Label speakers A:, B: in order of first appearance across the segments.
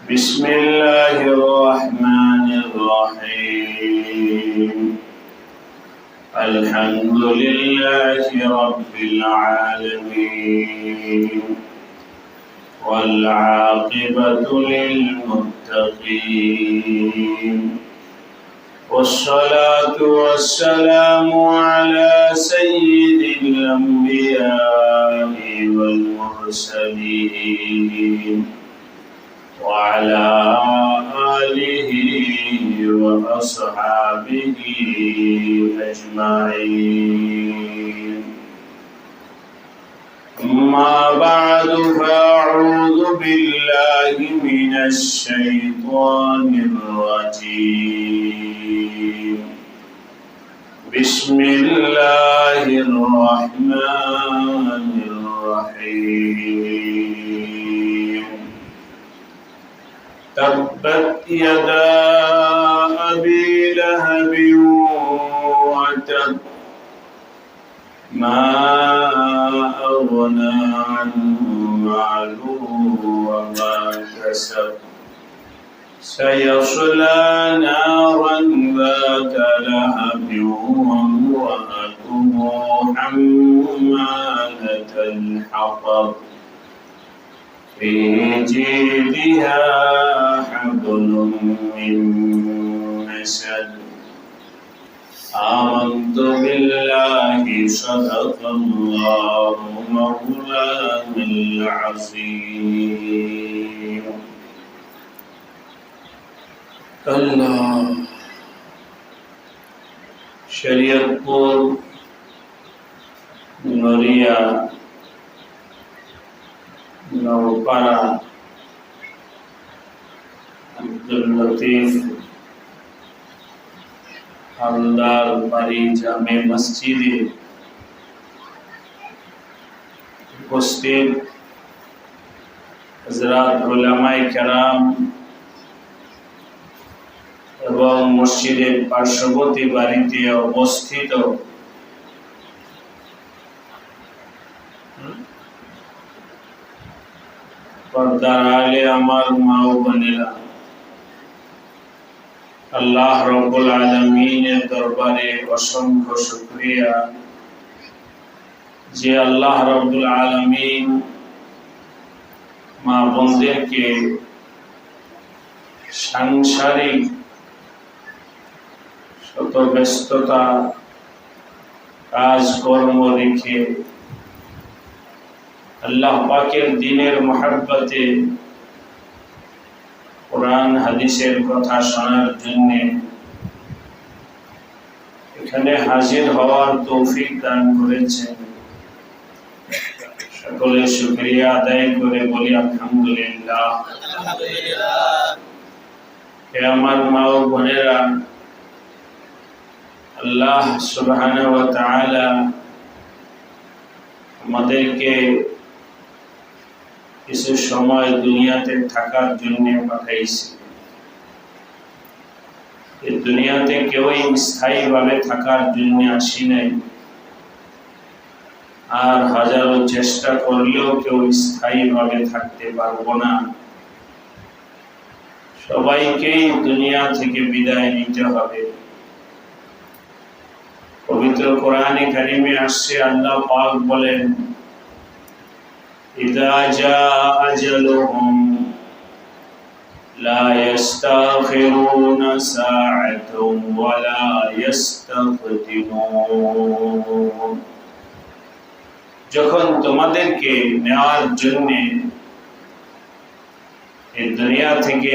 A: بسم الله الرحمن الرحيم الحمد لله رب العالمين والعاقبة للمتقين والصلاة والسلام على سيد الأنبياء والمرسلين وعلى آله وأصحابه أجمعين. أما بعد فأعوذ بالله من الشيطان الرجيم. بسم الله الرحمن الرحيم. تبت يدا أبي لهب وتب ما أغنى عنه ماله وما كسب سيصلى نارا ذات لهب وامرأته حمالة الحطب في جيدها حبل من مسد. آمنت بالله صدق الله مولانا العظيم. الله शरीयतपुर नरिया नौपाड़ा अब्दुल लतीफ हालदार बाड़ी जामे मस्जिदे उपस्थित हजरात उलामाए केराम এবং মসজিদের পার্শ্ববর্তী বাড়িতে অবস্থিত পর্দার আলে আমার মা ও বোনেরা, আল্লাহ রাব্বুল আলামিনের দরবারে অসংখ্য শুকরিয়া যে আল্লাহ রাব্বুল আলামিন মা বোনদেরকে সাংসারিক শত ব্যস্ততা কাজকর্ম রেখে আল্লাহ পাকের দ্বীনের মহব্বতে কোরআন হাদিসের কথা শোনার জন্য এখানে হাজির হওয়ার তৌফিক দান করেছেন। সকলে শুকরিয়া আদায় করে বলি আলহামদুলিল্লাহ। হে আমার মা ও বোনেরা, আল্লাহ সুবহানাহু ওয়া তাআলা আমাদেরকে কিছু সময় দুনিয়াতে থাকার জন্য পাঠাইছে। এই দুনিয়াতে কেউই স্থায়ীভাবে থাকার জন্য আসি নাই, আর হাজারো চেষ্টা করলেও কেউ স্থায়ীভাবে থাকতে পারবো না। সবাইকেই দুনিয়া থেকে বিদায় নিতে হবে। পবিত্র কোরআনে কারিমে আসছে, আল্লাহ পাক বলেন, ইযা জাআ আজালুহুম লা ইস্তাখিরুনা সাআতান ওয়া লা ইস্তাকদিমুন। যখন তোমাদেরকে নেওয়ার জন্য এই দুনিয়া থেকে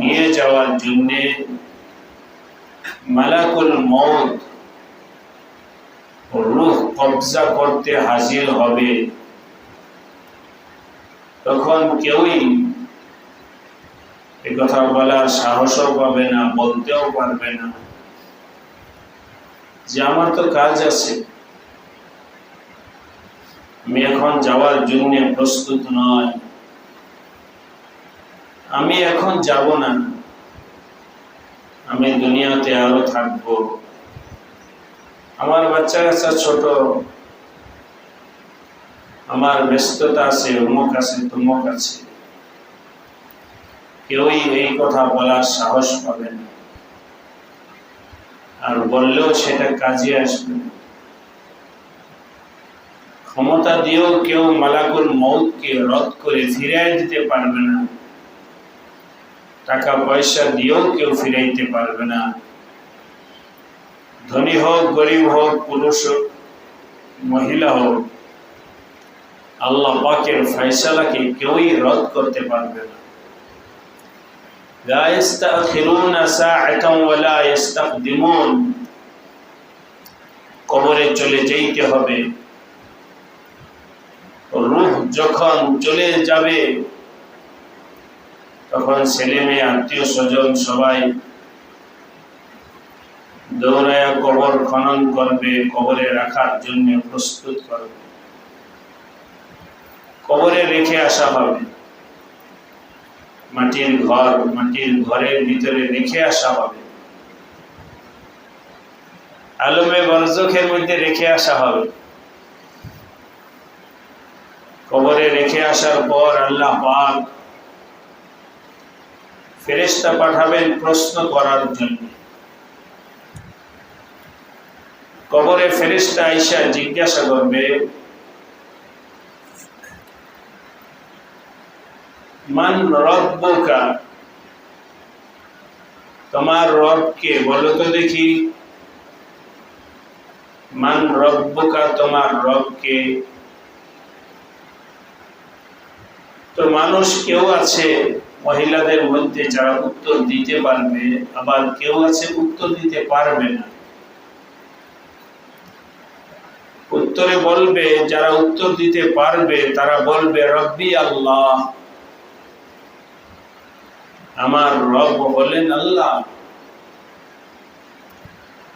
A: নিয়ে যাওয়ার জন্য মালাকুল মউত রূহ কবজা করতে হাজির হবে, তখন কেউই এই কথা বলার সাহসও পাবে না, বলতেও পারবে না যে আমার তো কাজ আছে, আমি এখন যাওয়ার জন্য প্রস্তুত নয়, আমি এখন যাব না, আমি দুনিয়াতে আরো থাকবো, আমার বাচ্চা কাচ্চা ছোট, আমার ব্যস্ততা আছে, অমুক আছে, তমুক আছে। কেউই এই কথা বলার সাহস পাবে না, আর বললেও সেটা কাজে আসবে না। ক্ষমতা দিয়েও কেউ মালাকুল মউতকে রদ করে ফিরাই দিতে পারবে না, টাকা পয়সা দিয়েও কেউ ফিরাইতে পারবে না। ধনী হোক, গরিব হোক, পুরুষ হোক, মহিলা হোক, আল্লাহ পাকের ফয়সালাকে কেউই রদ করতে পারবে না। লা ইস্তাখিরুনা সাআতান ওয়া লা ইস্তাকদিমুন। কবরে চলে যেতে হবে। রূহ যখন চলে যাবে তখন ছেলে মেয়ে, আত্মীয় স্বজন সবাই দৌড়ায়া কবর খনন করবে, কবরে রাখার জন্য প্রস্তুত করবে। কবরে রেখে আসা হবে, মাটির ঘর, মাটির ঘরের ভিতরে রেখে আসা হবে, আলমে বরজখের মধ্যে রেখে আসা হবে। কবরে রেখে আসার পর আল্লাহ পাক ফেরেশতা পাঠাবেন প্রশ্ন করার জন্য। কবরে ফেরেশতা আইসা জিজ্ঞাসা করবে, মান রব্বুকা, তোমার রব কে, বলো তো দেখি। মান রব্বুকা, তোমার রব কে। তো মানুষ কেউ আছে মহিলাদের মধ্যে যারা উত্তর দিতে পারবে, আবার কেউ আছে উত্তর দিতে পারবে না। উত্তরে বলবে, যারা উত্তর দিতে পারবে তারা বলবে রব্বি আল্লাহ, আমার রব হলেন আল্লাহ।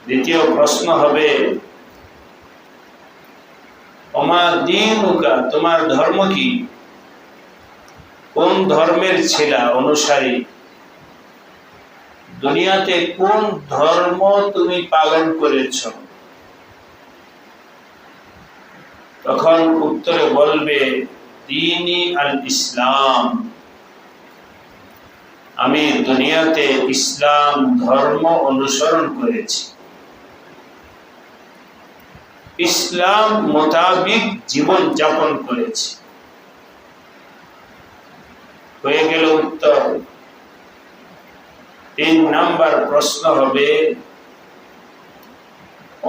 A: দ্বিতীয় প্রশ্ন হবে, ওমা দীনুকা, তোমার ধর্ম কি, কোন ধর্মের ছিলা অনুসারী, দুনিয়াতে কোন ধর্ম তুমি পালন করেছ। তখন উত্তরে বলবে দীনি আল ইসলাম, আমি দুনিয়াতে ইসলাম ধর্ম অনুসরণ করেছি, ইসলাম মোতাবিক জীবন যাপন করেছি। হয়ে গেল উত্তর। 3 নাম্বার প্রশ্ন হবে,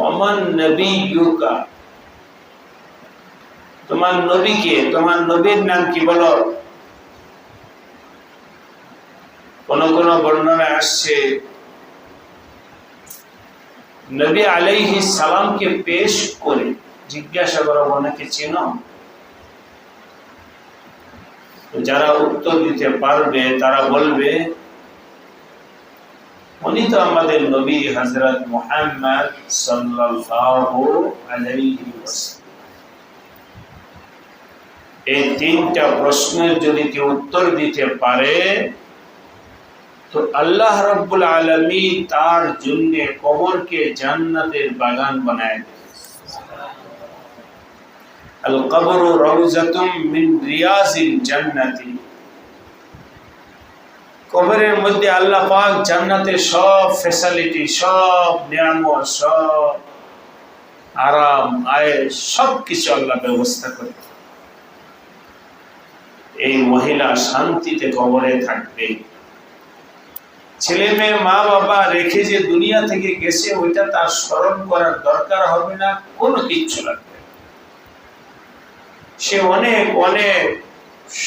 A: ওমান নবিয়ুকা, তোমার নবী কে, তোমার নবীর নাম কি বলো। কোন কোন বর্ণনায় আসছে নবী আলাইহিস সালামকে পেশ করে জিজ্ঞাসা করা, ওনাকে চেনো। যারা উত্তর দিতে পারবে তারা বলবে, উনি তো আমাদের নবী হযরত মুহাম্মদ সাল্লাল্লাহু আলাইহি ওয়াসাল্লাম। এই 3টা প্রশ্নের যদি কেউ উত্তর দিতে পারে তো আল্লাহ রাব্বুল আলামিন তার জন্য কবরকে জান্নাতের বাগান বানায় দেন। আল কবরু রাউযাতুম মিন রিয়াজিল জান্নাতি, কবরের মধ্যে আল্লাহ পাক জান্নাতের সব ফ্যাসিলিটি, সব নিয়ামত, সব আরাম আয়েশ সবকিছু আল্লাহ ব্যবস্থা করে। এই মহিলা শান্তিতে কবরে থাকবে। ছেলে মেয়ে, মা বাবা রেখে যে দুনিয়া থেকে গেছে ওইটা তার স্মরণ করার দরকার হবে না, কোনো কিচ্ছু লাগবে। সে অনেক অনেক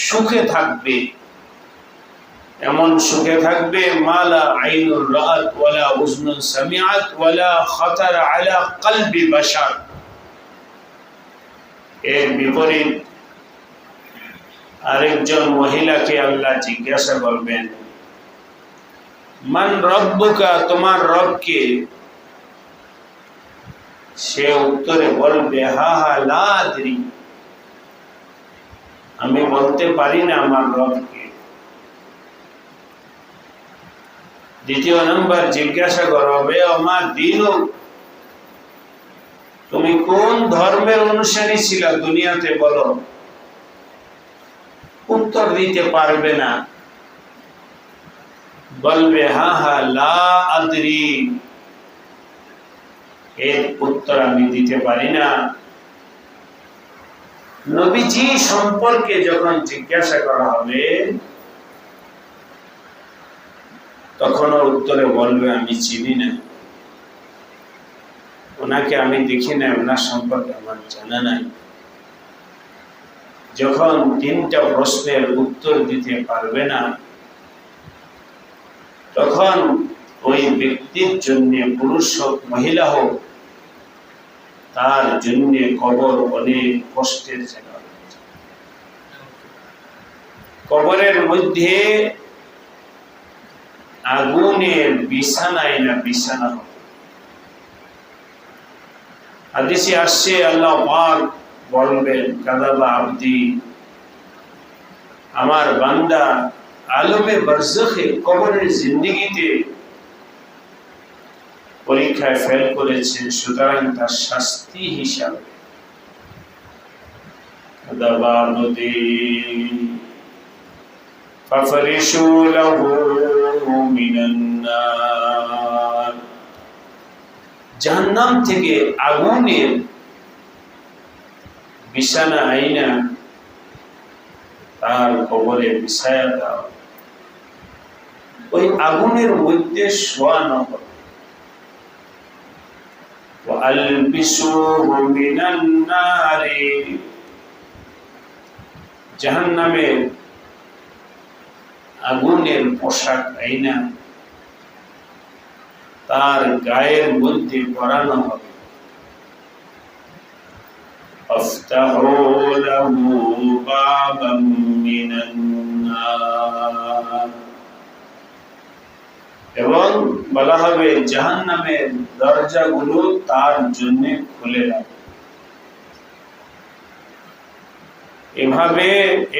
A: সুখে থাকবে, এমন সুখে থাকবে মালা আইনুর রাআত ওয়ালা উযনুন সামিআত ওয়ালা খাতারা আলা কলবি বাশার। এর বিপরীত আরেকজন মহিলাকে আল্লাহ জিজ্ঞাসা করবেন, মান রব্বুকা, তোমার রব কে। সে উত্তরে বলবে, হা হা লা আদরি, আমি বলতে পারি না আমার রব কে। দ্বিতীয় নম্বর জিজ্ঞাসা করা হবে, আমার দীনু, তুমি কোন ধর্মের অনুসারী ছিলা দুনিয়াতে বলো। উত্তর দিতে পারবে না। বলবে হা হা লা আদরি, এর উত্তর আমি দিতে পারি না। নবীজি সম্পর্কে যখন জিজ্ঞাসা করা হবে তখন উত্তরে বলবে আমি চিনি না, ওনাকে আমি দেখি না, ওনার সম্পর্কে আমার জানা নাই। যখন তিনটা প্রশ্নের উত্তর দিতে পারবে না তখন ওই ব্যক্তির জন্য, পুরুষ হোক মহিলা হোক, তার জন্য কবর অনেক কষ্টের জায়গা। কবরের মধ্যে আগুনের বিছানায় না বিছানা হবে। হাদিসে আসছে আল্লাহ পাক বলবেন কাযাবা আবদি, আমার বান্দা আলমে বারজাখে কবরের জিন্দেগিতে পরীক্ষায় ফেল করেছে, সুতরাং তার শাস্তি হিসাবে কাযাবা আবদি ফাফরিশু লাহু মিনান নার, জাহান্নাম থেকে আগুনের বিছানা আইনা তার কবরে বিছায়া দাও। ওই আগুনের মধ্যে শোয়ানো হবে। ওয়ালবিসুহু মিনান নারি, জাহান্নামের আগুনের পোশাক আইনা তার গায়ের মধ্যে পরানো হবে। আফতাহু লাহু বাবাম মিনান নার, এবং বলা হবে জাহান্নামের দরজাগুলো তার জন্য খুলে রাখবে। এভাবে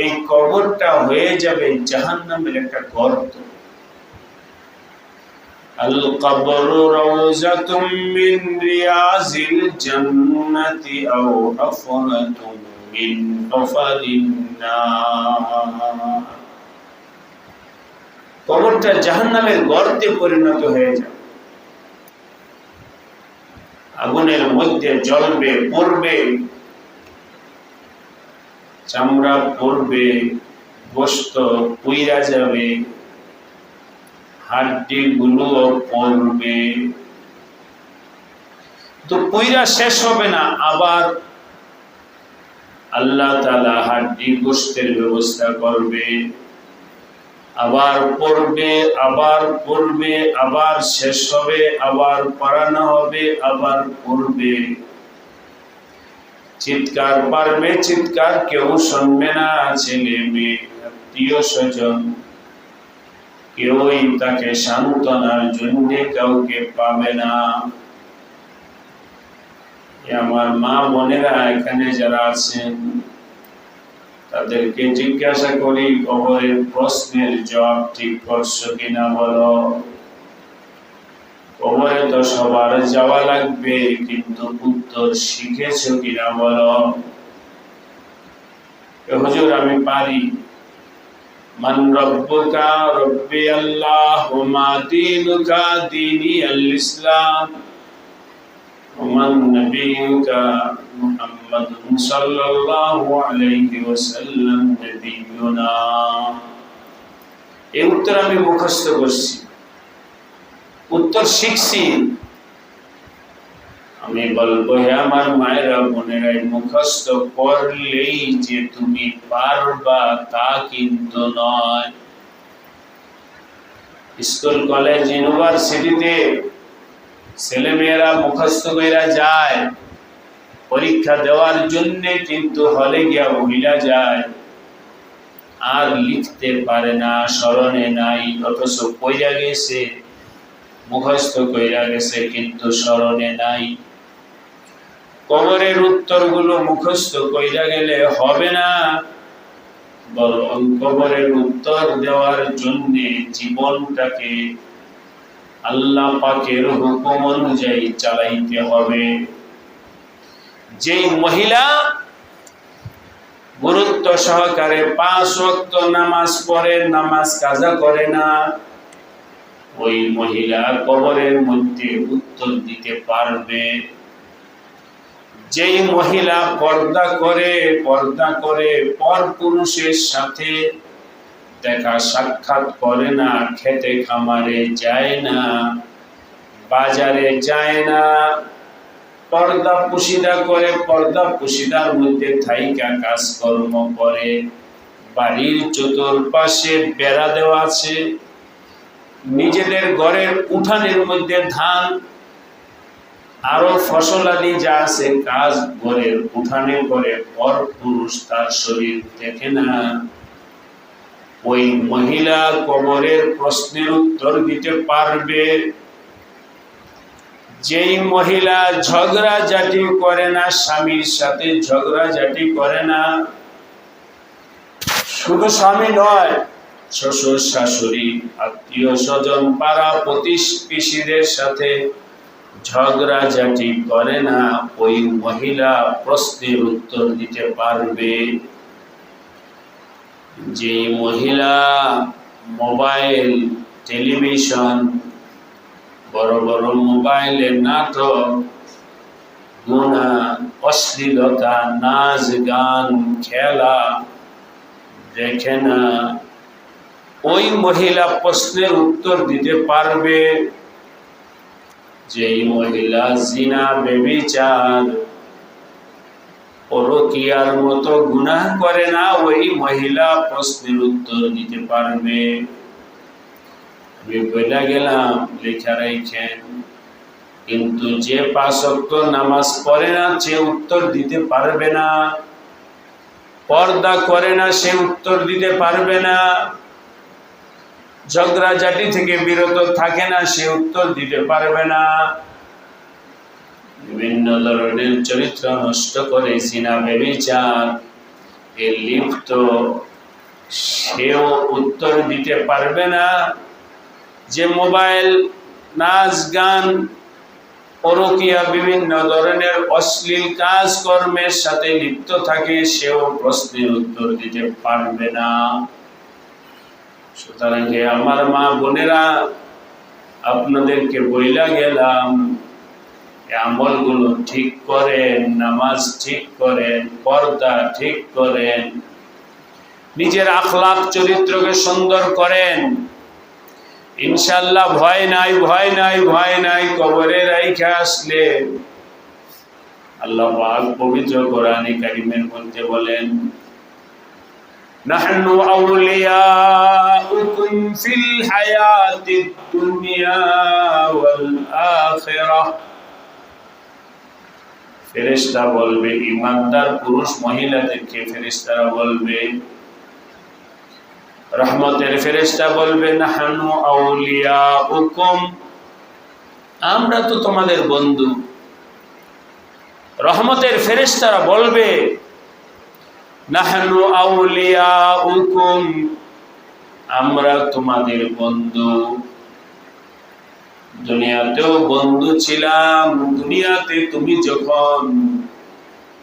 A: এই কবরটা হয়ে যাবে জাহান্নামের একটা গর্ত। আল কবরু রাউযাতুম মিন রিয়াজিল জান্নাতি আও হাফরাতুম মিন হুফারিন নার, কবরটা জাহান্নামের গর্তে পরিণত হয়ে যাবে। আগুনের মধ্যে জ্বলবে, পড়বে, চামড়া পড়বে, গোশত পুইরা যাবে, হাড্ডি গুলো পড়বে। তো পুইরা শেষ হবে না, আবার আল্লাহ তাআলা হাড্ডি গোশতের ব্যবস্থা করবে, আবার পড়বে, আবার পড়বে, আবার শেষ হবে, আবার পড়ানো হবে, আবার পড়বে। চিৎকার পারবে, চিৎকার কেউ শুনবে না, ছেলে মেয়ে আত্মীয় স্বজন কেউই তাকে সান্ত্বনার জন্য কাউকে পাবে না। আমার মা বোনেরা এখানে যারা আছেন তাদেরকে জিজ্ঞাসা করি, কবরের প্রশ্নের জবাব ঠিক করছো কিনা বলো। কবরে তো সবার যাওয়া লাগবে, কিন্তু উত্তর শিখেছো কিনা বলো। হুজুর আমি পারি। মান রব্বুকা, রব্বি আল্লাহ, মা দীনুকা, দীনি আল ইসলাম, মান নবিয়ুকা, মুহাম্মাদুন সাল্লাল্লাহু আলাইহি ওয়াসাল্লাম নবিয়ুনা। এই উত্তর আমি মুখস্থ করছি, উত্তর শিখছি। আমি বলবো হে আমার মায়েরা বোনেরা, মুখস্থ করলেই যে তুমি পারবা তা কিন্তু নয়। স্কুল কলেজ ইউনিভার্সিটিতে ছেলে মেয়েরা মুখস্থ কইরা যায় পরীক্ষা দেওয়ার জন্য, কিন্তু হলে গিয়া ভুলা যায়, আর লিখতে পারে না, স্মরণে নাই, অথচ কইরা গেছে, মুখস্থ কইরা গেছে কিন্তু স্মরণে নাই। কবরের উত্তরগুলো মুখস্থ কইরা গেলে হবে না, বরং কবরের উত্তর দেওয়ার জন্য জীবনটাকে আল্লাহ পাকের হুকুম অনুযায়ী চালাইতে হবে। যেই মহিলা গুরুত্ব সহকারে 5 ওয়াক্ত নামাজ পড়ে, নামাজ কাজা করে না, ওই মহিলা কবরের মধ্যে উত্তর দিতে পারবে। যেই মহিলা পর্দা করে পর পুরুষের সাথে দেখা সাক্ষাৎ করে না, খেতে খামারে যায় না, বাজারে যায় না, পর্দা পুশিদা করে, পর্দা পুশিদার মধ্যে থাইকা কাজকর্ম করে, বাড়ির চতুর্পাশে বেড়া দেওয়া আছে, নিজেদের ঘরের উঠানের মধ্যে ধান আরো ফসলাদি যা আছে কাজ ঘরের উঠানে করে, পর পুরুষ তার শরীর দেখে না, ওই মহিলা কবরের প্রশ্নের উত্তর দিতে পারবে। যেই মহিলা ঝগড়াঝাটি করে না, স্বামীর সাথে ঝগড়াঝাটি করে না, শুধু স্বামী নয়, শ্বশুর শাশুড়ি আত্মীয় স্বজন পাড়া প্রতিবেশীদের সাথে ঝগড়াঝাটি করে না, ওই মহিলা প্রশ্নের উত্তর দিতে পারবে। যে মহিলা মোবাইল, টেলিভিশন, বড় বড় মোবাইলে নাটক, গুনাহ, অশ্লীলতা, নাচ গান, খেলা দেখে না, ওই মহিলা প্রশ্নের উত্তর দিতে পারবে। যেই মহিলা জিনা, ব্যভিচার, পরকীয়ার মতো গুনাহ করে না, ওই মহিলা প্রশ্নের উত্তর দিতে পারবে। আমি বলে গেলাম, লেখা রাখেন। কিন্তু যে 5 ওয়াক্ত নামাজ পড়ে না সে উত্তর দিতে পারবে না, পর্দা করে না সে উত্তর দিতে পারবে না, ঝগড়াঝাটি থেকে বিরত থাকে না সে উত্তর দিতে পারবে না, বিভিন্ন ধরনের চরিত্র নষ্ট করে জিনা ব্যভিচার এ লিপ্ত, সেও উত্তর দিতে পারবে না। যে মোবাইল, নাচ গান, পরকীয়া, বিভিন্ন ধরনের অশ্লীল কাজকর্মের সাথে লিপ্ত থাকে, সেও প্রশ্নের উত্তর দিতে পারবে না। সুতরাং আমার মা বোনেরা, আপনাদেরকে বইলা গেলাম, আমলগুলো ঠিক করেন, নামাজ ঠিক করেন, পর্দা ঠিক করেন, নিজের আখলাক চরিত্রকে সুন্দর করেন। ইনশাআল্লাহ ভয় নাই, ভয় নাই, ভয় নাই। কবরে রাইখা আসলে আল্লাহ পাক পবিত্র কোরআনে কারীমের মধ্যে বলেন, নাহনু আউলিয়াউকুম ফিল হায়াতিদ দুনিয়া ওয়াল আখিরাহ। ফেরেশতা বলবে, ঈমানদার পুরুষ মহিলাদেরকে ফেরেশতারা বলবে, রহমতের ফেরেশতা বলবে, নাহনু আউলিয়াউকুম, আমরা তো তোমাদের বন্ধু। রহমতের ফেরেশতারা বলবে, নাহনু আউলিয়াউকুম, আমরা তোমাদের বন্ধু। দুনিয়াতেও বন্ধু ছিলাম, দুনিয়াতে তুমি যখন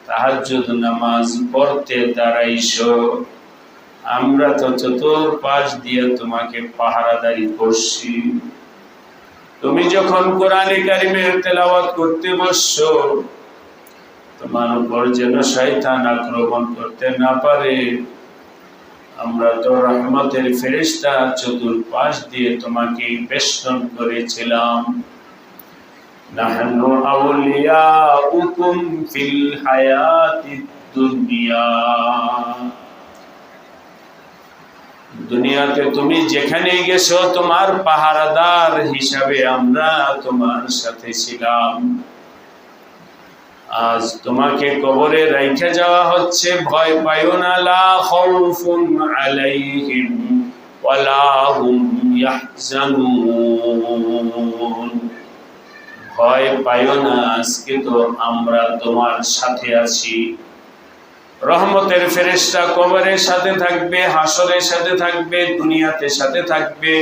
A: তাহাজ্জুদ নামাজ পড়তে দাঁড়াইছো, আমরা তো চতুর্পাশ দিয়ে তোমাকে পাহারাদারি করছি। তুমি যখন কোরআনে কারিমের তেলাওয়াত করতে বসছো, তোমার উপর যেন শয়তান আক্রমণ করতে না পারে, আমরা তো রহমতের ফেরেশতা চতুর্পাশ দিয়ে তোমাকে বেষ্টন করেছিলাম। নাহনু আউলিয়াউকুম ফিল হায়াতিদ দুনিয়া, দুনিয়াতে তুমি যেখানে গেছো তোমার পাহারাদার হিসাবে আমরা তোমার সাথে ছিলাম। আজ তোমাকে কবরে রাইখা যাওয়া হচ্ছে, ভয় পাইও না, লা খাউফুন আলাইহিম ওয়ালা হুম ইয়াহজানুন, ভয় পাইও না, আজকে তো আমরা তোমার সাথে আছি। রহমতের ফেরেশতা কবরের সাথে থাকবে, হাসরের সাথে থাকবে, দুনিয়াতে সাথে থাকবে।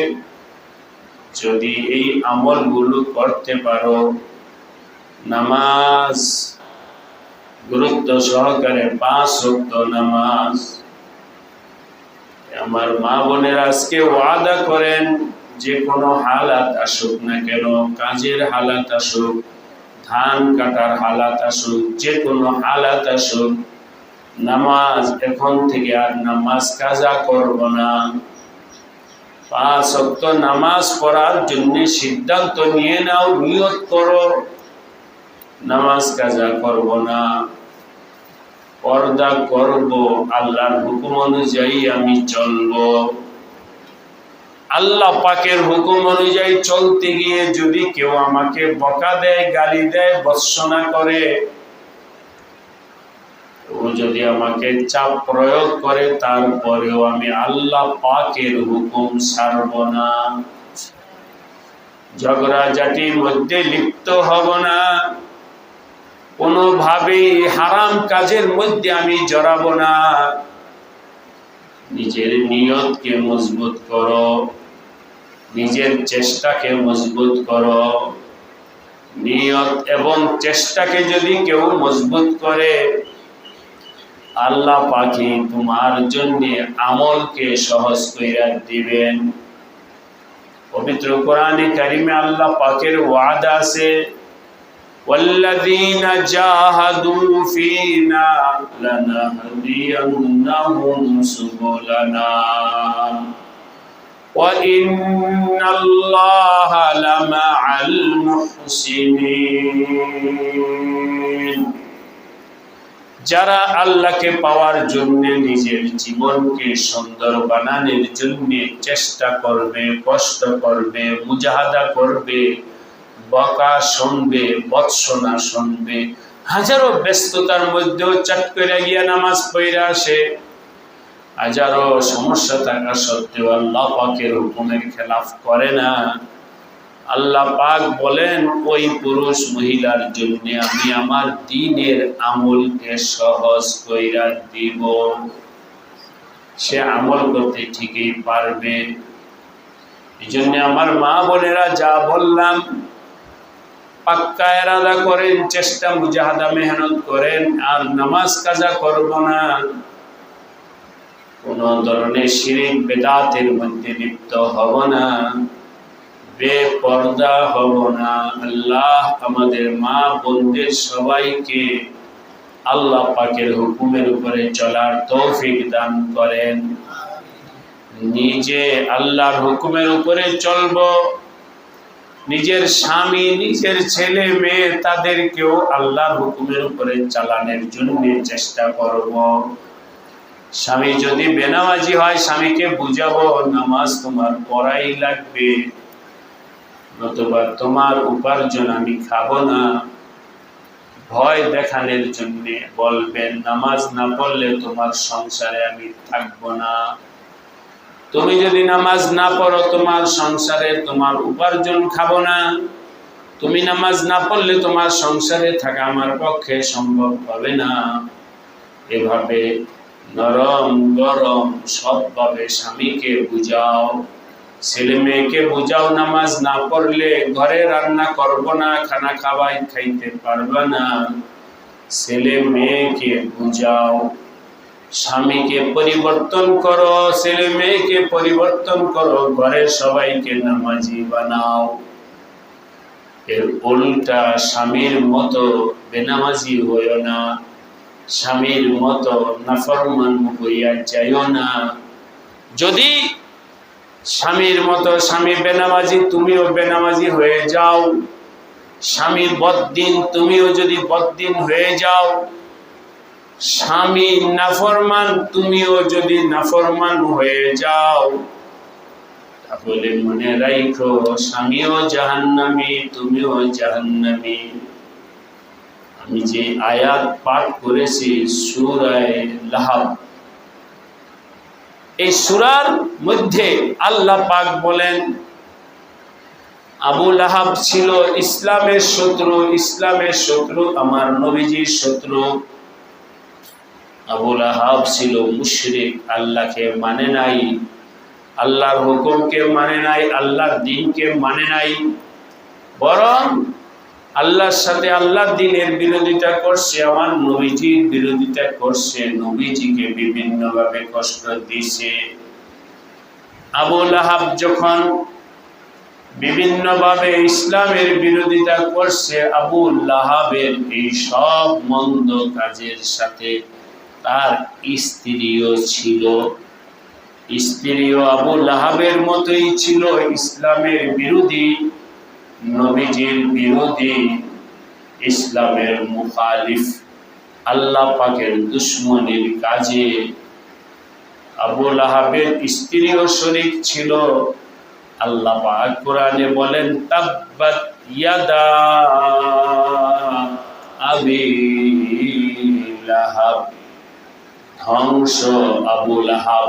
A: যদি এই আমলগুলো করতে পারো, নামাজ গুরুত্ব সহকারে 5 ওয়াক্ত নামাজ, আমার মা বোনেরা আজকে ওয়াদা করেন, যে কোনো হালাত আসুক না কেন, কাজের হালাত আসুক, ধান কাটার হালাত আসুক, যে কোনো হালাত আসুক, নামাজ এখন থেকে আর নামাজ কাজা করব না। 5 ওয়াক্ত নামাজ পড়ার জন্য সিদ্ধান্ত নিয়ে নাও, নিয়ত করো, নামাজ কাজা করব না, পর্দা করব, আল্লাহর হুকুম অনুযায়ী আমি চলবো। আল্লাহ পাকের হুকুম অনুযায়ী চলতে গিয়ে যদি কেউ আমাকে বকা দেয়, গালি দেয়, ভর্ৎসনা করে, ও যদি আমাকে চাপ প্রয়োগ করে, তারপরেও আমি আল্লাহ পাকের হুকুম ছাড়ব না। ঝগড়াঝাটির মধ্যে লিপ্ত হব না, কোনোভাবেই হারাম কাজের মধ্যে আমি জড়াবো না। নিজের নিয়তকে মজবুত করো, নিজের চেষ্টাকে মজবুত করো। নিয়ত এবং চেষ্টাকে যদি কেউ মজবুত করে, আল্লাহ পাকে তোমার জন্য আমলকে সহজ কইরা দিবেন। পবিত্র কোরআনে কারিমে আল্লাহ পাকের ওয়াদা আছে, والذين جاهدوا فينا لنهدينهم سبلنا وإن الله لمع المحسنين। যারা আল্লাহকে পাওয়ার জন্য নিজের জীবনকে সুন্দর বানানোর জন্য চেষ্টা করবে, কষ্ট করবে, মুজাহাদা করবে, বকা শুনবে, ভর্ৎসনা শুনবে, হাজারো ব্যস্ততার মধ্যেও চট করে গিয়া নামাজ পড়ে আসে, হাজারো সমস্যা থাকা সত্ত্বেও আল্লাহ পাকের হুকুমের খেলাফ করে না, আল্লাহ পাক বলেন ওই পুরুষ মহিলার জন্য আমি আমার দ্বীনের আমলকে সহজ কইরা দিব। সে আমল করতে ঠিকই পারবে। এই জন্য আমার মা বোনেরা যা বললাম, পাক্কা ইরাদা করেন, চেষ্টা মুজাহাদা মেহনত করেন, আর নামাজ কাজা করব না, কোন ধরনের শিরক বেদাতের মধ্যে লিপ্ত হব না, বেপরদা হব না। আল্লাহ আমাদের মা বোনদের সবাইকে আল্লাহ পাকের হুকুমের উপরে চলার তৌফিক দান করেন। নিজে আল্লাহর হুকুমের উপরে চলব, নিজের স্বামী, নিজের ছেলে মেয়ে, তাদেরকেও আল্লাহর হুকুমের উপরে চালানোর জন্য চেষ্টা করব। স্বামী যদি বেনামাজি হয়, স্বামীকে বুঝাবো নামাজ তোমার পড়াই লাগবে, নতুবা তোমার উপার্জন আমি খাবো না। ভয় দেখানোর জন্য বলবেন নামাজ না পড়লে তোমার সংসারে আমি থাকবো না। তুমি যদি নামাজ না পড়ো, তোমার সংসারে তোমার উপার্জন খাবো না। তুমি নামাজ না পড়লে তোমার সংসারে থাকা আমার পক্ষে সম্ভব হবে না। এভাবে নরম গরম সবভাবে স্বামীকে বুঝাও, ছেলে মেয়েকে বুঝাও, নামাজ না পড়লে ঘরে রান্না করব না, খানা খাইতে পারবে না। ছেলে মেয়েকে বুঝাও, স্বামীকে পরিবর্তন করো, ছেলে মেয়েকে পরিবর্তন করো, ঘরের সবাইকে নামাজি বানাও। এর উল্টা স্বামীর মতো বেনামাজি হইও না, স্বামীর মতো নাফরমান হইয়া যাইও না। যদি স্বামীর মতো স্বামী বেনামাজি, তুমিও বেনামাজি হয়ে যাও, স্বামী বদ্দিন, তুমিও যদি বদ্দিন হয়ে যাও, স্বামী নাফরমান, তুমিও যদি নাফরমান হয়ে যাও, তাহলে মনে রাখো স্বামীও জাহান্নামী, তুমিও জাহান্নামী। আমি যে আয়াত পাঠ করেছি সূরা লাহাব, এই সূরার মধ্যে আল্লাহ পাক বলেন আবু লাহাব ছিল ইসলামের শত্রু, ইসলামের শত্রু, আমার নবীজির শত্রু। আবু লাহাব ছিল মুশরিক, আল্লাহকে মানে নাই, আল্লাহর হুকুমকে মানে নাই, আল্লাহর দ্বীনকে মানে নাই, বরং আল্লাহর সাথে আল্লাহর দ্বীনের বিরোধিতা করছে, আমার নবীজির বিরোধিতা করছে, নবীজিকে বিভিন্নভাবে কষ্ট দিয়েছে। আবু লাহাব যখন বিভিন্নভাবে ইসলামের বিরোধিতা করছে। আবু লাহাবের এই সব মন্দ কাজের সাথে তার স্ত্রীও ছিল। স্ত্রীও আবু লাহাবের মতোই ছিল, ইসলামের বিরোধী, নবীজির বিরোধী, ইসলামের মুখালিফ, আল্লাহ পাকের দুশমনের কাজে আবু লাহাবের স্ত্রীও শরীক ছিল। আল্লাহ পাক কোরআনে বলেন, তাব্বাত ইয়াদা আবি লাহাব, ধ্বংস আবু লাহাব।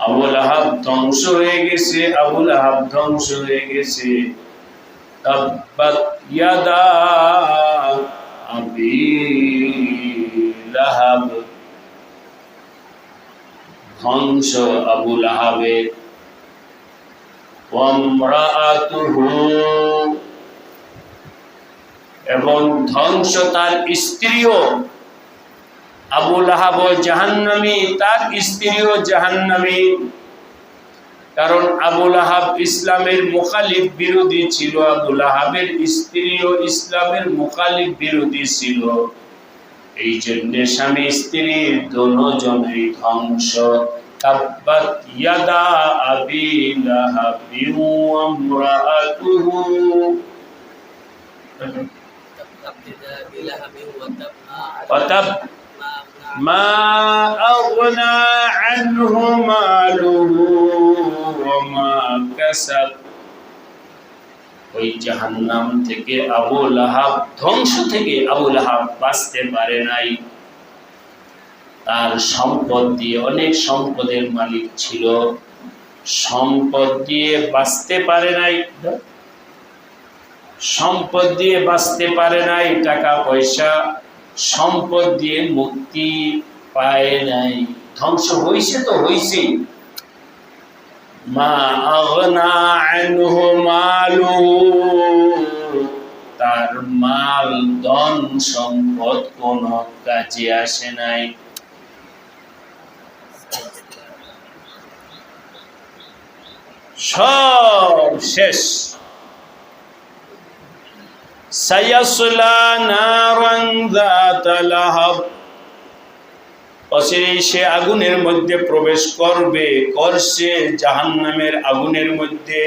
A: আবু লাহাব ধ্বংস হয়ে গেছে, আবু লাহাব ধ্বংস হয়ে গেছে। তাব্বাত ইয়াদা আবি লাহাব, ধ্বংস আবু লাহাবের। ওয়ামরাআতুহু, এবং ধ্বংস তার স্ত্রীও। আবু লাহাব জাহান্নামী, তার স্ত্রীও জাহান্নামী। কারণ আবু লাহাব ইসলামের মুখালিফ বিরোধী ছিল, আবু লাহাবের স্ত্রীও ইসলামের মুখালিফ বিরোধী ছিল। এই জন্য স্বামী স্ত্রী দুজনেই ধ্বংস। তাব্বাত ইয়াদা আবি লাহাবি ওয়া ইমরাআতুহু, ওয়াতাব মা আগনা আনহু মালুহু ওয়া মা কাসাব। ওই জাহান্নাম থেকে আবু লাহাব, ধ্বংস থেকে আবু লাহাব বাঁচতে পারে নাই। তার সম্পদ দিয়ে, অনেক সম্পদের মালিক ছিল, সম্পদ দিয়ে বাঁচতে পারে নাই, সম্পদ দিয়ে বাঁচতে পারে নাই, টাকা পয়সা সম্পদ দিয়ে মুক্তি পায় নাই, ধ্বংস হইছে তো হইছে। মা আগনা আনহু মালুহু, তার মাল ধন সম্পদ কোন কাজে আসে নাই। সব শেষ। সায়াসলা নারান যাতা লাহাব, অচিরেই সে আগুনের মধ্যে প্রবেশ করবে, করছে জাহান্নামের আগুনের মধ্যে।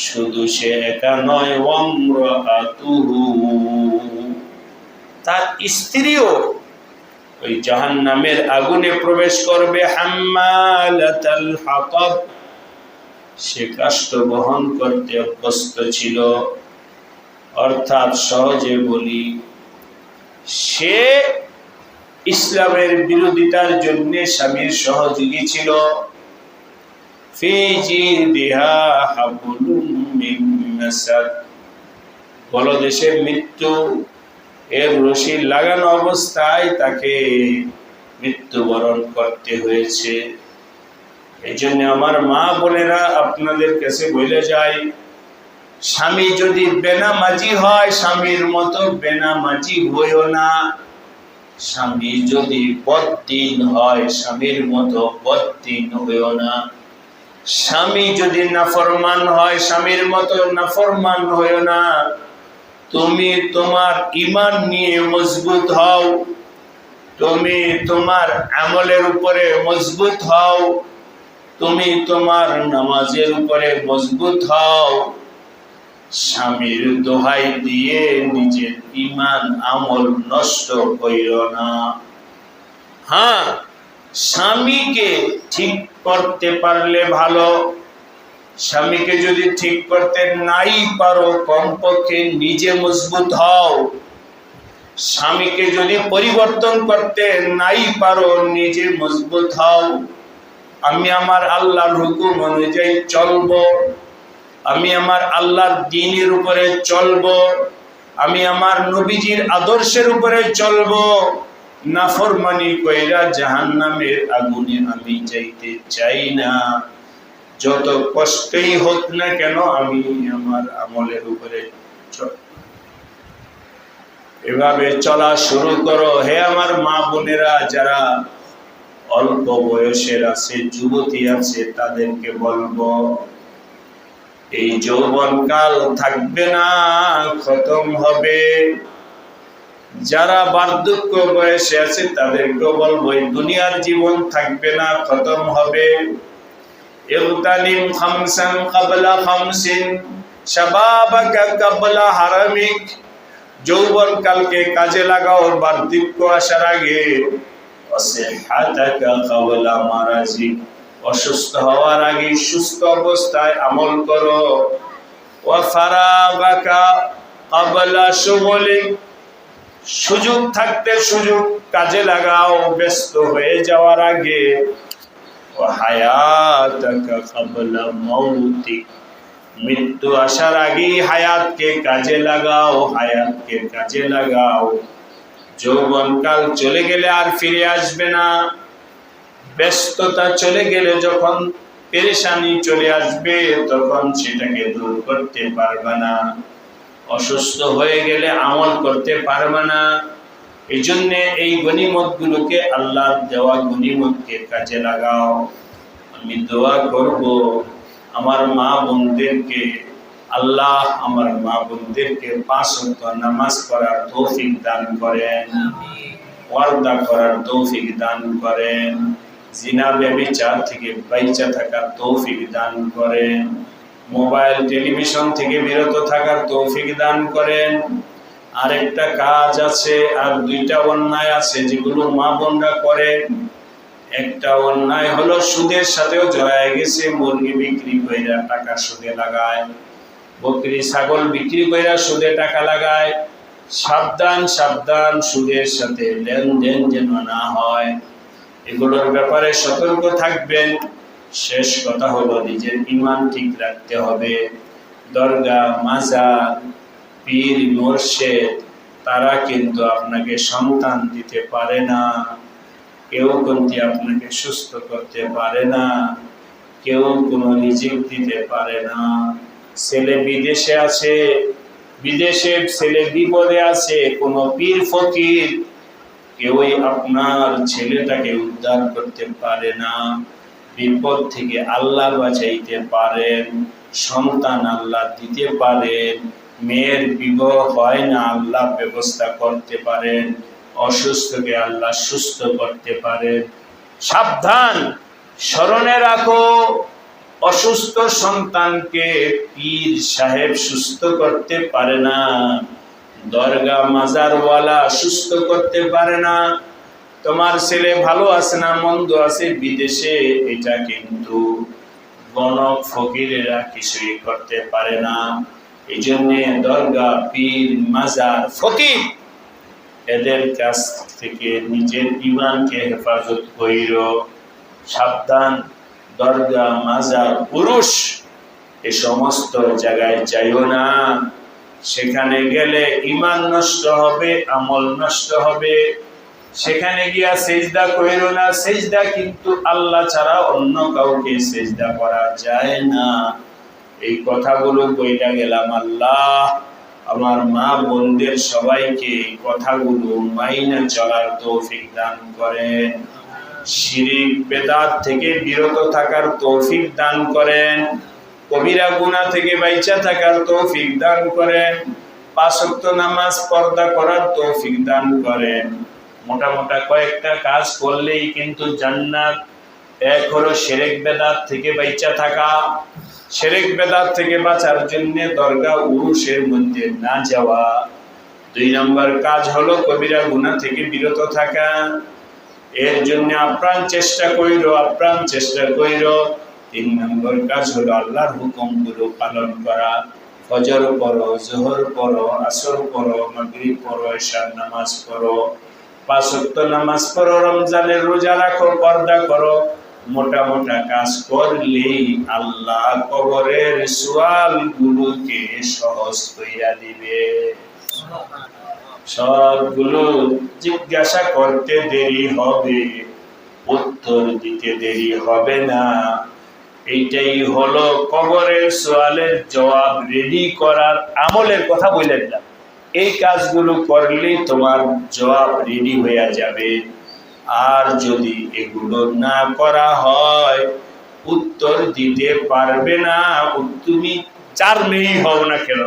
A: শুধু সে একা নয়, ওয়ামরাআতুহু, তার স্ত্রীও ওই জাহান্নামের আগুনে প্রবেশ করবে। হাম্মালাতাল হাতাব, সে কাষ্ঠ বহন করতে অভ্যস্ত ছিল। অর্থাৎ সহজে বলি, সে ইসলামের বিরোধিতার জন্য স্বামীর সহযোগী ছিল। ফি জিদিহা হাবলুম মিন মাসাদ, গলদেশে মৃত্যু, এর রশি লাগানো অবস্থায় তাকে মৃত্যুবরণ করতে হয়েছে। এই জন্য আমার মা বোনেরা, আপনাদের কাছে বলে যায়, স্বামী যদি বেনামাজি হয়, স্বামীর মতো বেনামাজি হইও না। স্বামী যদি বদ্দিন হয়, স্বামীর মতো বদ্দিন হইও না। স্বামী যদি নাফরমান হয়, স্বামীর মতো নাফরমান হইও না। তুমি তোমার ঈমান নিয়ে মজবুত হও, তুমি তোমার আমলের উপরে মজবুত হও, তুমি তোমার নামাজের উপরে মজবুত হও। স্বামীর দোহাই দিয়ে নিজের ঈমান আমল নষ্ট কইরো না। হ্যাঁ, স্বামীকে ঠিক করতে পারলে ভালো, স্বামীকে যদি ঠিক করতে নাই পারো, কমপক্ষে নিজে মজবুত হও। স্বামীকে যদি পরিবর্তন করতে নাই পারো, নিজে মজবুত হও। আমি আমার আল্লাহর হুকুম অনুযায়ী চলবো, আমি আমার আল্লাহর দ্বীনের উপরে চলবো, আমি আমার নবীজির আদর্শের উপরে চলবো। নাফরমানি কইরা জাহান্নামের আগুনে আমি যাইতে চাই না। যত কষ্টই হোক না কেন, আমি আমার আমলের উপরে চল। এভাবে চলা শুরু করো। হে আমার মা বোনেরা, যারা অল্প বয়সের আছে, যুবতী আছে, তাদেরকে বলবো, এই যৌবনকাল থাকবে না, খতম হবে। যারা বার্ধক্য বয়সে আছে তাদেরকেও বলবো এই দুনিয়ার জীবন থাকবে না, খতম হবে। ইগতানিম খামসান ক্বাবলা খামসিন শাবাবাকা ক্বাবলা হারামিক। যৌবনকালকে কাজে লাগাও বার্ধক্য আসার আগে। ওয়াসিহহাতাকা ক্বাবলা মারাজিক। অসুস্থ হওয়ার আগে সুস্থ অবস্থায় আমল করো। ওয়া ফারাগাকা ক্বাবলা শুগলিক। সুযোগ থাকতে সুযোগ কাজে লাগাও, ব্যস্ত হয়ে যাওয়ার আগে। ওয়া হায়াতাকা ক্বাবলা মাউতিক। মৃত্যু আসার আগেই হায়াতকে কাজে লাগাও, হায়াতকে কাজে লাগাও। যৌবনকাল চলে গেলে আর ফিরে আসবে না। ব্যস্ততা চলে গেলে যখন পেরেশানি চলে আসবে তখন সেটাকে দূর করতে পারবে না। অসুস্থ হয়ে গেলে আমল করতে পারবে না। এই জন্য এই গনিমতগুলোকে, আল্লাহর দেওয়া গনিমতকে কাজে লাগাও। আমি দোয়া করব আমার মা বোনদেরকে, আল্লাহ আমার মা বোনদেরকে 5 ওয়াক্ত নামাজ পড়ার তৌফিক দান করেন, ওয়াদা করার তৌফিক দান করেন, জিনা ব্যভিচার থেকে বাইচা থাকার তৌফিক দান করেন, মোবাইল টেলিভিশন থেকে বিরত থাকার তৌফিক দান করেন। আরেকটা কাজ আছে, আর 2টা অন্যায় আছে যেগুলো মা বোনরা করে। একটা অন্যায় হলো সুদের সাথেও জড়ায় গেছে। মুরগি বিক্রি কইরা টাকা সুদে লাগায়, বকরি ছাগল বিক্রি কইরা সুদে টাকা লাগায়। সাবধান সাবধান, সুদের সাথে লেনদেন যেন না হয়, এগুলোর ব্যাপারে সতর্ক থাকবেন। শেষ কথা হলো নিজের ঈমান ঠিক রাখতে হবে। দরগা, মাজার, পীর, মুর্শিদ তারা কিন্তু আপনাকে সন্তান দিতে পারে না। কেউ কিন্তু আপনাকে সুস্থ করতে পারে না, কেউ কোনো রিজিক দিতে পারে না। ছেলে বিদেশে আছে, বিদেশে ছেলে বিপদে আছে, কোনো পীর ফকির কেউই আপনার ছেলেটাকে উদ্ধার করতে পারে না। বিপদ থেকে আল্লাহ বাঁচাইতে পারেন, সন্তান আল্লাহ দিতে পারেন, মেয়ের বিবাহ হয় না আল্লাহ ব্যবস্থা করতে পারেন, অসুস্থকে আল্লাহ সুস্থ করতে পারেন। সাবধান, স্মরণে রাখো, অসুস্থ সন্তানকে পীর সাহেব সুস্থ করতে পারে না, দরগা মাজারওয়ালা সুস্থ করতে পারে না। তোমার ছেলে ভালো আছে না মন্দ আছে বিদেশে, এটা কিন্তু গণক ফকিরেরা কিছুই করতে পারে না। এই জন্য দরগা, পীর, মাজার, ফকির এদের কাছ থেকে নিজের ঈমানকে হেফাজত কইরো। সাবধান, দরগা, মাজার, পুরুষ এ সমস্ত জায়গায় যাইও না। সেখানে গেলে ঈমান নষ্ট হবে, আমল নষ্ট হবে। সেখানে গিয়া সেজদা কইরো না। সেজদা কিন্তু আল্লাহ ছাড়া অন্য কাউকে সেজদা করা যায় না। এই কথাগুলো কইলা গেলাম। আল্লাহ আমার মা বোনদের সবাইকে কথাগুলো মাইনা চলার তৌফিক দান করেন, শিরিক বেদাত থেকে বিরত থাকার তৌফিক দান করেন, কবিরা গুনাহ থেকে বাইচা থাকার তৌফিক দান করেন, 5 ওয়াক্ত নামাজ পর্দা করার তৌফিক দান করেন। মোটা মোটা কয়েকটা কাজ করলেই কিন্তু জান্নাত। এক হলো শিরক বেদাত থেকে বাইচা থাকা, শিরক বেদাত থেকে বাঁচার জন্য দরগা উরুসের মধ্যে না যাওয়া। 2 নম্বর কাজ হলো কবিরা গুনাহ থেকে বিরত থাকা। এর জন্য আপ্রাণ চেষ্টা কইরো, আপ্রাণ চেষ্টা কইরো। 3 নম্বর কাজ হলো আল্লাহর হুকুমগুলো পালন করা। ফজর পড়ো, যোহর পড়ো, আসর পড়ো, মাগরিব পড়ো, ইশার নামাজ পড়ো, 5 ওয়াক্ত নামাজ পড়ো, রমজানের রোজা রাখো, পর্দা করো। মোটা মোটা কাজ করলেই আল্লাহ কবরের সওয়ালগুলোকে সহজ কইরা দিবে। সবগুলো জিজ্ঞাসা করতে দেরি হবে, উত্তর দিতে দেরি হবে না। এইটাই হলো কবরের সওয়ালের জবাব রেডি করার আমলের কথা বলে দিলাম। এই কাজগুলো করলেই তোমার জবাব রেডি হয়ে যাবে। আর যদি এগুলো না করা হয় উত্তর দিতে পারবে না। তুমি যার মেয়েই হও না কেন,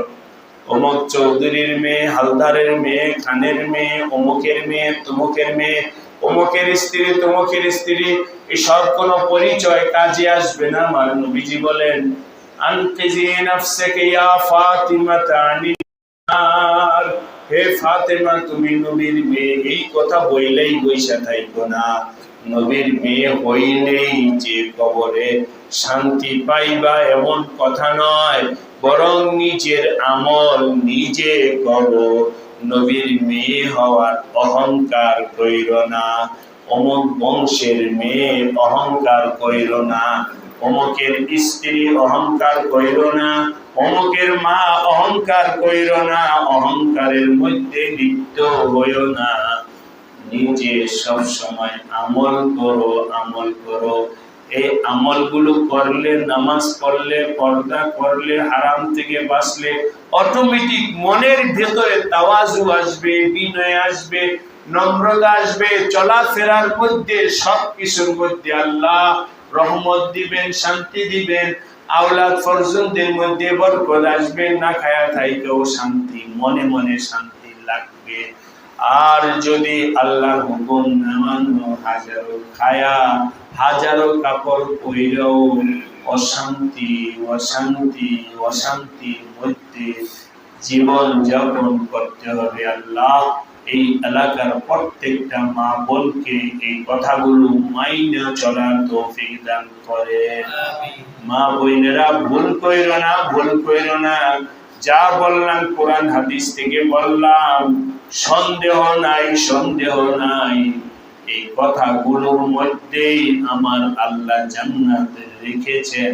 A: অমুক চৌধুরীর মেয়ে, হালদারের মেয়ে, খানের মেয়ে, অমুকের মেয়ে, তমুকের মেয়ে, অমুকের স্ত্রী, তমুকের স্ত্রী, এসব কোনো পরিচয় কাজে আসবে না। আমার নবীজি বলেন, আনকিজি নাফসাকা ইয়া ফাতিমাতা আনিন নার, হে ফাতেমা তুমি নবীর মেয়ে, এই কথা বইলেই বইসা থাইকো না। নবীর মেয়ে হইলেই যে কবরে শান্তি পাইবা এমন কথা নয়, বরং নিজের আমল নিজে করো। নবীর মেয়ে হওয়ার অহংকার কইরো না, অমুক বংশের মেয়ে অহংকার কইরো না, অমুকের স্ত্রী অহংকার কইরো না, অমুকের মা অহংকার কইরো না, অহংকারের মধ্যে লিপ্ত হইও না। নিজে সব সময় আমল করো, আমল করো। এই আমলগুলো করলে, নামাজ পড়লে, পর্দা করলে, হারাম থেকে বাঁচলে অটোমেটিক মনের ভেতরে তাওয়াজু আসবে, বিনয় আসবে, নম্রতা আসবে, চলাফেরার মধ্যে সবকিছুর মধ্যে আল্লাহ রহমত দিবেন, শান্তি দিবেন, আওলাদ ফরজুনদের মধ্যে বরকত আসবে, না খায়া থাইকেও শান্তি, মনে মনে শান্তি লাগবে। আর যদি আল্লাহর হুকুম না মানো, হাজারো খায়া, হাজারো কাপড় পইরাও অশান্তি, অশান্তি, অশান্তির মধ্যে জীবন যাপন করতে হবে। আল্লাহ এই এলাকার প্রত্যেকটা মা বোনকে এই কথাগুলো মাইনা চলার তৌফিক দান করে। মা বোনেরা ভুল কইরো না, ভুল কইরো না। যা বললাম কোরআন হাদিস থেকে বললাম, সন্দেহ নাই, সন্দেহ নাই, এই কথাগুলোর মধ্যেই আমার আল্লাহ জান্নাত রেখেছেন।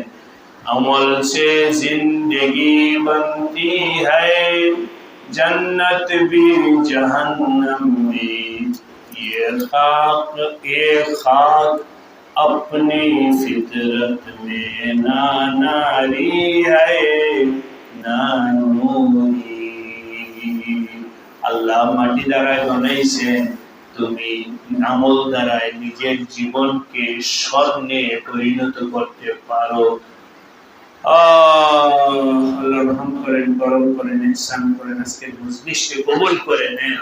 A: আমল সে জিंदगी बनती है, जन्नत भी जहन्नम में, ये खाक अपनी फितरत में ना नारी है ना नूरी। আল্লাহ মাটি দ্বারায় বানাইছেন, তুমি আমল দ্বারায় নিজের জীবনকে স্বর্ণে পরিণত করতে পারো। আল্লাহ রহম করেন, করম করেন, ইহসান করেন, আজকের মজলিসকে কবুল করে নেন।